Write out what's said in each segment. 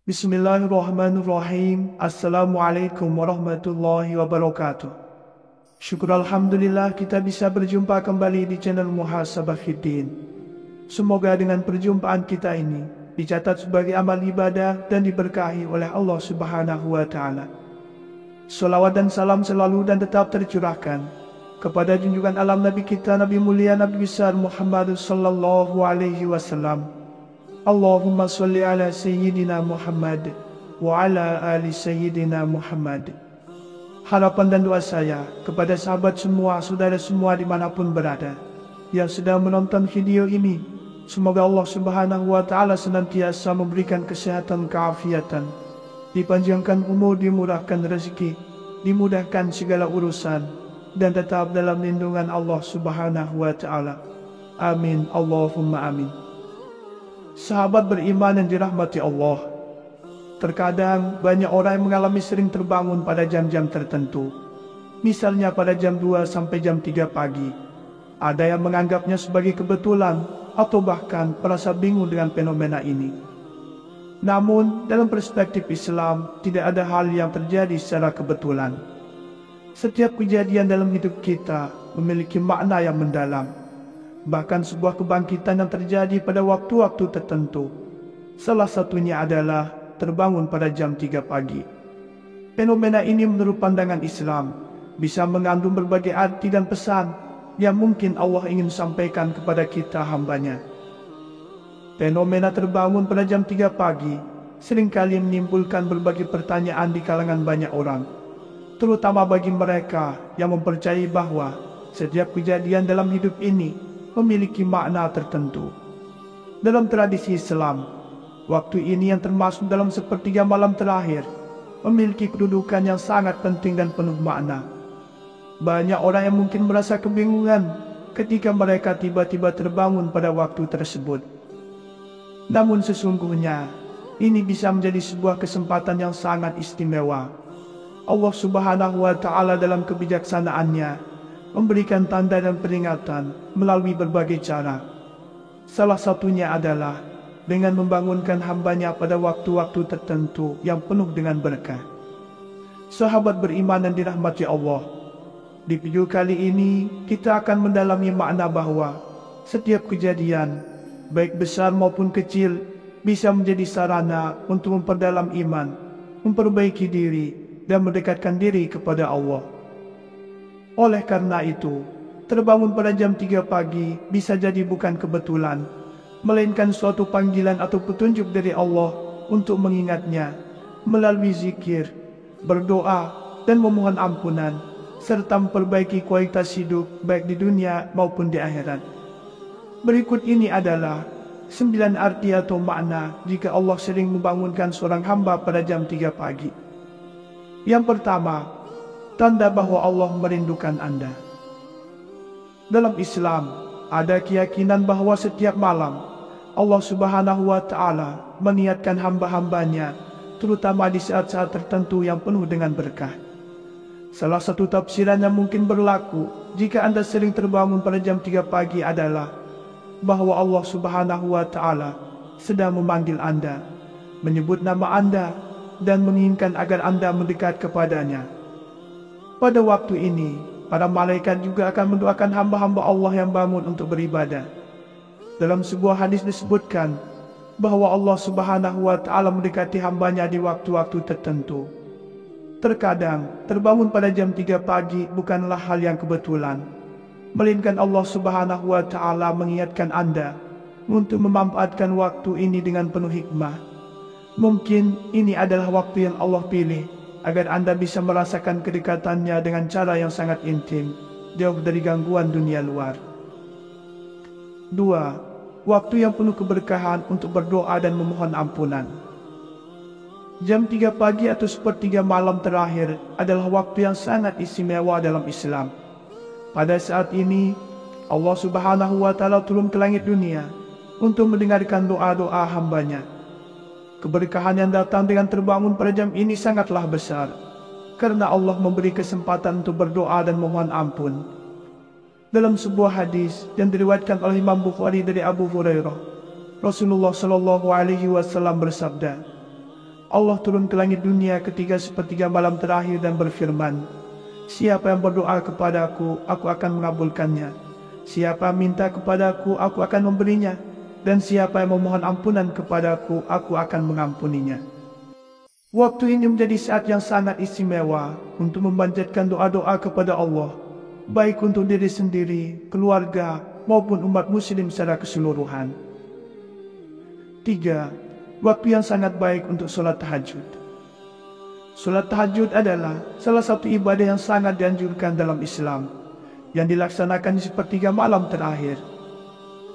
Bismillahirrahmanirrahim. Assalamualaikum warahmatullahi wabarakatuh. Syukur Alhamdulillah kita bisa berjumpa kembali di channel Muhasabah Fiddin. Semoga dengan perjumpaan kita ini dicatat sebagai amal ibadah dan diberkahi oleh Allah Subhanahu wa Ta'ala. Salawat dan salam selalu dan tetap tercurahkan kepada junjungan alam Nabi kita, Nabi mulia, Nabi besar Muhammad sallallahu alaihi wasallam. Allahumma salli ala Sayyidina Muhammad wa ala ali Sayyidina Muhammad. Harapan dan doa saya kepada sahabat semua, saudara semua dimanapun berada yang sedang menonton video ini, semoga Allah Subhanahu wa Ta'ala senantiasa memberikan kesehatan, keafiatan, dipanjangkan umur, dimurahkan rezeki, dimudahkan segala urusan, dan tetap dalam lindungan Allah Subhanahu wa Ta'ala. Amin, Allahumma amin. Sahabat beriman yang dirahmati Allah, terkadang banyak orang yang mengalami sering terbangun pada jam-jam tertentu, misalnya pada jam 2 sampai jam 3 pagi. Ada yang menganggapnya sebagai kebetulan atau bahkan merasa bingung dengan fenomena ini. Namun dalam perspektif Islam, tidak ada hal yang terjadi secara kebetulan. Setiap kejadian dalam hidup kita memiliki makna yang mendalam. Bahkan sebuah kebangkitan yang terjadi pada waktu-waktu tertentu. Salah satunya adalah terbangun pada jam 3 pagi. Fenomena ini menurut pandangan Islam bisa mengandung berbagai arti dan pesan yang mungkin Allah ingin sampaikan kepada kita hambanya. Fenomena terbangun pada jam 3 pagi seringkali menimbulkan berbagai pertanyaan di kalangan banyak orang, terutama bagi mereka yang mempercayai bahwa setiap kejadian dalam hidup ini memiliki makna tertentu. Dalam tradisi Islam, waktu ini yang termasuk dalam sepertiga malam terakhir memiliki kedudukan yang sangat penting dan penuh makna. Banyak orang yang mungkin merasa kebingungan ketika mereka tiba-tiba terbangun pada waktu tersebut. Namun sesungguhnya ini bisa menjadi sebuah kesempatan yang sangat istimewa. Allah Subhanahu wa Ta'ala dalam kebijaksanaannya memberikan tanda dan peringatan melalui berbagai cara. Salah satunya adalah dengan membangunkan hambanya pada waktu-waktu tertentu yang penuh dengan berkah. Sahabat beriman yang dirahmati Allah, di video kali ini kita akan mendalami makna bahwa setiap kejadian, baik besar maupun kecil, bisa menjadi sarana untuk memperdalam iman, memperbaiki diri, dan mendekatkan diri kepada Allah. Oleh karena itu, terbangun pada jam 3 pagi bisa jadi bukan kebetulan, melainkan suatu panggilan atau petunjuk dari Allah untuk mengingatnya melalui zikir, berdoa, dan memohon ampunan, serta memperbaiki kualitas hidup baik di dunia maupun di akhirat. Berikut ini adalah 9 arti atau makna jika Allah sering membangunkan seorang hamba pada jam 3 pagi. Yang pertama, tanda bahwa Allah merindukan Anda. Dalam Islam, ada keyakinan bahwa setiap malam Allah Subhanahu wa Ta'ala meniatkan hamba-hambanya, terutama di saat-saat tertentu yang penuh dengan berkah. Salah satu tafsiran yang mungkin berlaku jika Anda sering terbangun pada jam 3 pagi adalah bahwa Allah Subhanahu wa Ta'ala sedang memanggil Anda, menyebut nama Anda, dan menginginkan agar Anda mendekat kepadanya. Pada waktu ini, para malaikat juga akan mendoakan hamba-hamba Allah yang bangun untuk beribadah. Dalam sebuah hadis disebutkan bahwa Allah Subhanahu wa Ta'ala mendekati hambanya di waktu-waktu tertentu. Terkadang, terbangun pada jam 3 pagi bukanlah hal yang kebetulan, melainkan Allah Subhanahu wa Ta'ala mengingatkan Anda untuk memanfaatkan waktu ini dengan penuh hikmah. Mungkin ini adalah waktu yang Allah pilih agar Anda bisa merasakan kedekatannya dengan cara yang sangat intim, jauh dari gangguan dunia luar. 2. Waktu yang penuh keberkahan untuk berdoa dan memohon ampunan. Jam 3 pagi atau sepertiga malam terakhir adalah waktu yang sangat istimewa dalam Islam. Pada saat ini, Allah Subhanahu wa Ta'ala turun ke langit dunia untuk mendengarkan doa-doa hambanya. Keberkahan yang datang dengan terbangun pada jam ini sangatlah besar, karena Allah memberi kesempatan untuk berdoa dan memohon ampun. Dalam sebuah hadis yang diriwayatkan oleh Imam Bukhari dari Abu Hurairah, Rasulullah Shallallahu Alaihi Wasallam bersabda, Allah turun ke langit dunia ketika sepertiga malam terakhir dan berfirman, siapa yang berdoa kepadaku, aku akan mengabulkannya. Siapa minta kepadaku, aku akan memberinya. Dan siapa yang memohon ampunan kepadaku, aku akan mengampuninya. Waktu ini menjadi saat yang sangat istimewa untuk memanjatkan doa-doa kepada Allah, baik untuk diri sendiri, keluarga, maupun umat muslim secara keseluruhan. 3. Waktu yang sangat baik untuk sholat tahajud. Sholat tahajud adalah salah satu ibadah yang sangat dianjurkan dalam Islam, yang dilaksanakan di sepertiga malam terakhir.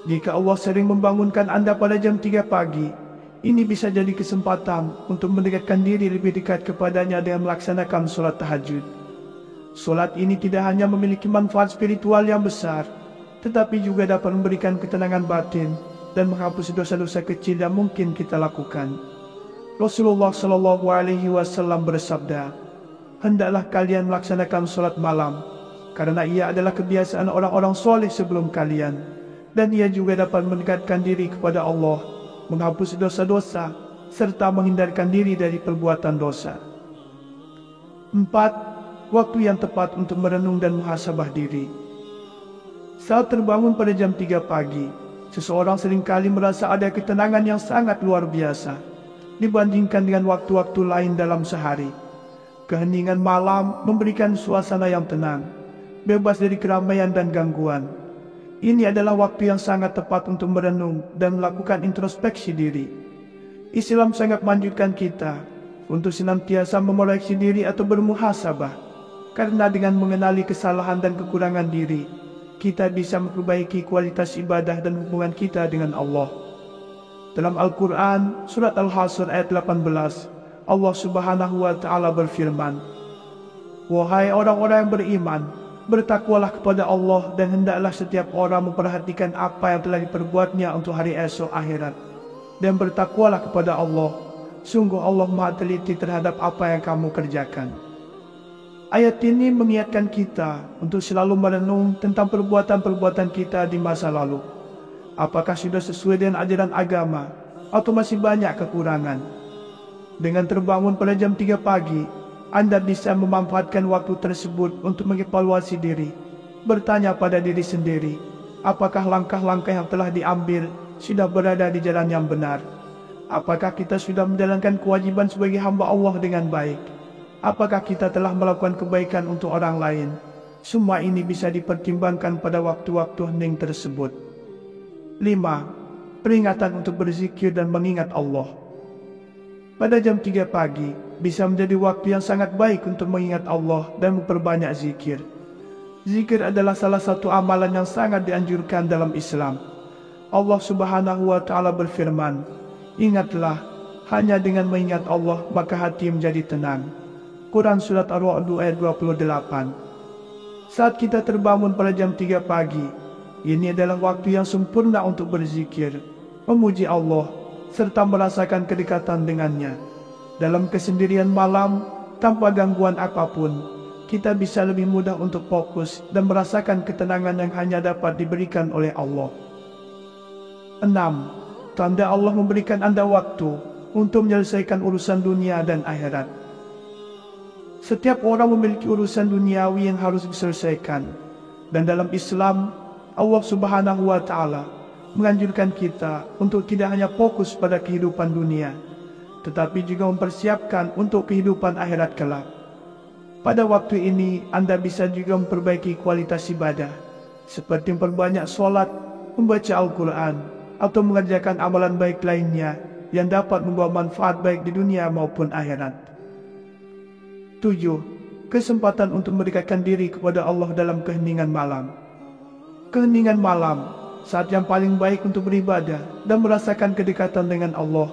Jika Allah sering membangunkan Anda pada jam 3 pagi, ini bisa jadi kesempatan untuk mendekatkan diri lebih dekat kepadanya dengan melaksanakan sholat tahajud. Sholat ini tidak hanya memiliki manfaat spiritual yang besar, tetapi juga dapat memberikan ketenangan batin dan menghapus dosa-dosa kecil yang mungkin kita lakukan. Rasulullah Shallallahu Alaihi Wasallam bersabda, hendaklah kalian melaksanakan sholat malam, karena ia adalah kebiasaan orang-orang soleh sebelum kalian. Dan ia juga dapat mendekatkan diri kepada Allah, menghapus dosa-dosa, serta menghindarkan diri dari perbuatan dosa. 4. Waktu yang tepat untuk merenung dan muhasabah diri. Saat terbangun pada jam 3 pagi, seseorang seringkali merasa ada ketenangan yang sangat luar biasa dibandingkan dengan waktu-waktu lain dalam sehari. Keheningan malam memberikan suasana yang tenang, bebas dari keramaian dan gangguan. Ini adalah waktu yang sangat tepat untuk merenung dan melakukan introspeksi diri. Islam sangat menganjurkan kita untuk senantiasa memeriksa diri atau bermuhasabah, karena dengan mengenali kesalahan dan kekurangan diri, kita bisa memperbaiki kualitas ibadah dan hubungan kita dengan Allah. Dalam Al-Quran, Surat Al-Hasr ayat 18, Allah Subhanahu wa Ta'ala berfirman, wahai orang-orang yang beriman, bertakwalah kepada Allah dan hendaklah setiap orang memperhatikan apa yang telah diperbuatnya untuk hari esok akhirat. Dan bertakwalah kepada Allah, sungguh Allah Maha teliti terhadap apa yang kamu kerjakan. Ayat ini mengingatkan kita untuk selalu merenung tentang perbuatan-perbuatan kita di masa lalu. Apakah sudah sesuai dengan ajaran agama atau masih banyak kekurangan? Dengan terbangun pada jam 3 pagi, Anda bisa memanfaatkan waktu tersebut untuk mengevaluasi diri, bertanya pada diri sendiri, apakah langkah-langkah yang telah diambil sudah berada di jalan yang benar? Apakah kita sudah menjalankan kewajiban sebagai hamba Allah dengan baik? Apakah kita telah melakukan kebaikan untuk orang lain? Semua ini bisa dipertimbangkan pada waktu-waktu hening tersebut. 5. Peringatan untuk berzikir dan mengingat Allah. Pada jam 3 pagi, bisa menjadi waktu yang sangat baik untuk mengingat Allah dan memperbanyak zikir. Zikir adalah salah satu amalan yang sangat dianjurkan dalam Islam. Allah Subhanahu wa Ta'ala berfirman, ingatlah, hanya dengan mengingat Allah maka hati menjadi tenang. Quran Surat Ar-Ra'd ayat 28. Saat kita terbangun pada jam 3 pagi, ini adalah waktu yang sempurna untuk berzikir, memuji Allah, serta merasakan kedekatan dengannya. Dalam kesendirian malam, tanpa gangguan apapun, kita bisa lebih mudah untuk fokus dan merasakan ketenangan yang hanya dapat diberikan oleh Allah. 6. Tanda Allah memberikan Anda waktu untuk menyelesaikan urusan dunia dan akhirat. Setiap orang memiliki urusan duniawi yang harus diselesaikan, dan dalam Islam, Allah Subhanahu wa Ta'ala menganjurkan kita untuk tidak hanya fokus pada kehidupan dunia, tetapi juga mempersiapkan untuk kehidupan akhirat kelak. Pada waktu ini, Anda bisa juga memperbaiki kualitas ibadah, seperti memperbanyak sholat, membaca Al-Quran, atau mengerjakan amalan baik lainnya yang dapat membawa manfaat baik di dunia maupun akhirat. 7. Kesempatan untuk mendekatkan diri kepada Allah dalam keheningan malam. Keheningan malam, saat yang paling baik untuk beribadah dan merasakan kedekatan dengan Allah.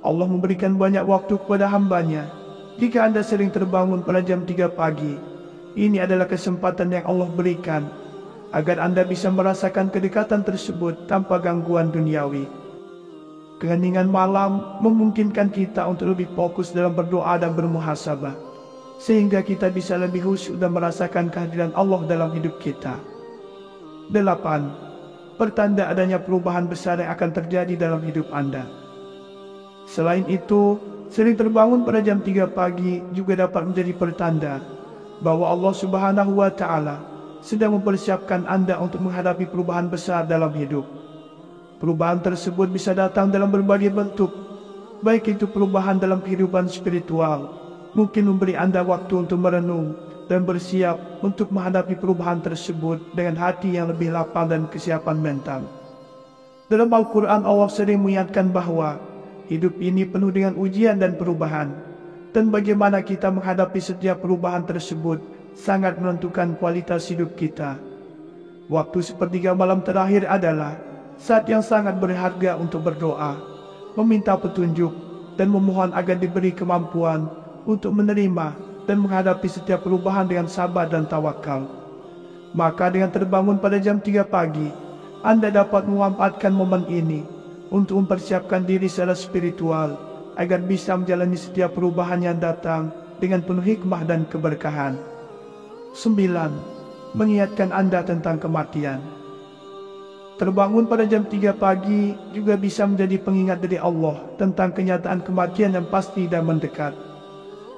Allah memberikan banyak waktu kepada hambanya. Jika Anda sering terbangun pada jam 3 pagi, ini adalah kesempatan yang Allah berikan agar Anda bisa merasakan kedekatan tersebut tanpa gangguan duniawi. Keheningan malam memungkinkan kita untuk lebih fokus dalam berdoa dan bermuhasabah, sehingga kita bisa lebih khusyuk dan merasakan kehadiran Allah dalam hidup kita. 8. Pertanda adanya perubahan besar yang akan terjadi dalam hidup Anda. Selain itu, sering terbangun pada jam 3 pagi juga dapat menjadi pertanda bahwa Allah Subhanahu wa Ta'ala sedang mempersiapkan Anda untuk menghadapi perubahan besar dalam hidup. Perubahan tersebut bisa datang dalam berbagai bentuk, baik itu perubahan dalam kehidupan spiritual, mungkin memberi Anda waktu untuk merenung dan bersiap untuk menghadapi perubahan tersebut dengan hati yang lebih lapang dan kesiapan mental. Dalam Al-Quran, Allah sering mengingatkan bahwa hidup ini penuh dengan ujian dan perubahan, dan bagaimana kita menghadapi setiap perubahan tersebut sangat menentukan kualitas hidup kita. Waktu sepertiga malam terakhir adalah saat yang sangat berharga untuk berdoa, meminta petunjuk, dan memohon agar diberi kemampuan untuk menerima dan menghadapi setiap perubahan dengan sabar dan tawakal. Maka dengan terbangun pada jam 3 pagi, Anda dapat memanfaatkan momen ini untuk mempersiapkan diri secara spiritual agar bisa menjalani setiap perubahan yang datang dengan penuh hikmah dan keberkahan. 9. Mengingatkan Anda tentang kematian. Terbangun pada jam 3 pagi juga bisa menjadi pengingat dari Allah tentang kenyataan kematian yang pasti dan mendekat.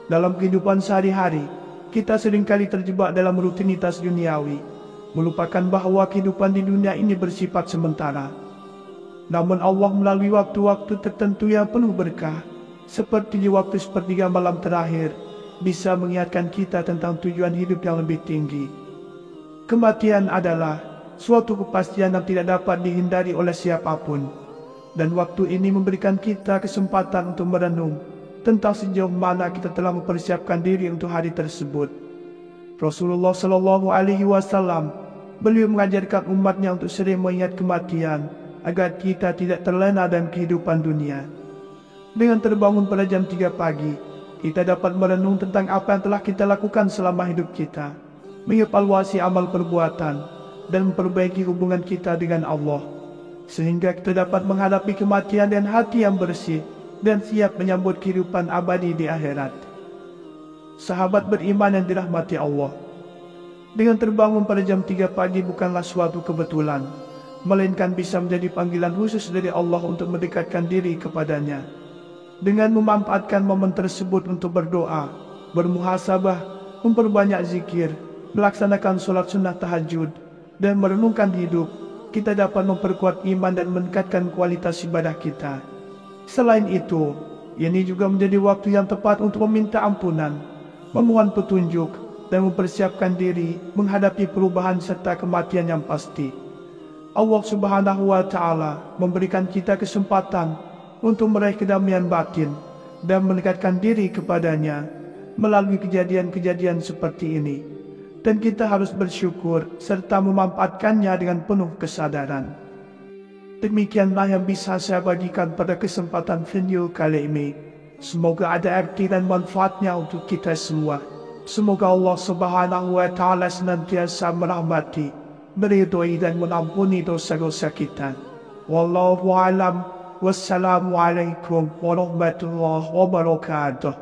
Dalam kehidupan sehari-hari, kita seringkali terjebak dalam rutinitas duniawi, melupakan bahwa kehidupan di dunia ini bersifat sementara. Namun Allah melalui waktu-waktu tertentu yang penuh berkah, seperti di waktu sepertiga malam terakhir, bisa mengingatkan kita tentang tujuan hidup yang lebih tinggi. Kematian adalah suatu kepastian yang tidak dapat dihindari oleh siapapun, dan waktu ini memberikan kita kesempatan untuk merenung tentang sejauh mana kita telah mempersiapkan diri untuk hari tersebut. Rasulullah Shallallahu Alaihi Wasallam, beliau mengajarkan umatnya untuk sering mengingat kematian agar kita tidak terlena dalam kehidupan dunia. Dengan terbangun pada jam 3 pagi, kita dapat merenung tentang apa yang telah kita lakukan selama hidup kita, mengevaluasi amal perbuatan, dan memperbaiki hubungan kita dengan Allah, sehingga kita dapat menghadapi kematian dengan hati yang bersih dan siap menyambut kehidupan abadi di akhirat. Sahabat beriman yang dirahmati Allah, dengan terbangun pada jam 3 pagi bukanlah suatu kebetulan, melainkan bisa menjadi panggilan khusus dari Allah untuk mendekatkan diri kepadanya. Dengan memanfaatkan momen tersebut untuk berdoa, bermuhasabah, memperbanyak zikir, melaksanakan sholat sunnah tahajud, dan merenungkan hidup, kita dapat memperkuat iman dan meningkatkan kualitas ibadah kita. Selain itu, ini juga menjadi waktu yang tepat untuk meminta ampunan, memohon petunjuk, dan mempersiapkan diri menghadapi perubahan serta kematian yang pasti. Allah Subhanahu wa Ta'ala memberikan kita kesempatan untuk meraih kedamaian batin dan mendekatkan diri kepadanya melalui kejadian-kejadian seperti ini, dan kita harus bersyukur serta memanfaatkannya dengan penuh kesadaran. Demikianlah yang bisa saya bagikan pada kesempatan video kali ini. Semoga ada arti dan manfaatnya untuk kita semua. Semoga Allah Subhanahu wa Ta'ala senantiasa merahmati, meridhoi dan mengampuni dosa-dosa kita. Wallahu a'lam. Wassalamualaikum warahmatullahi wabarakatuh.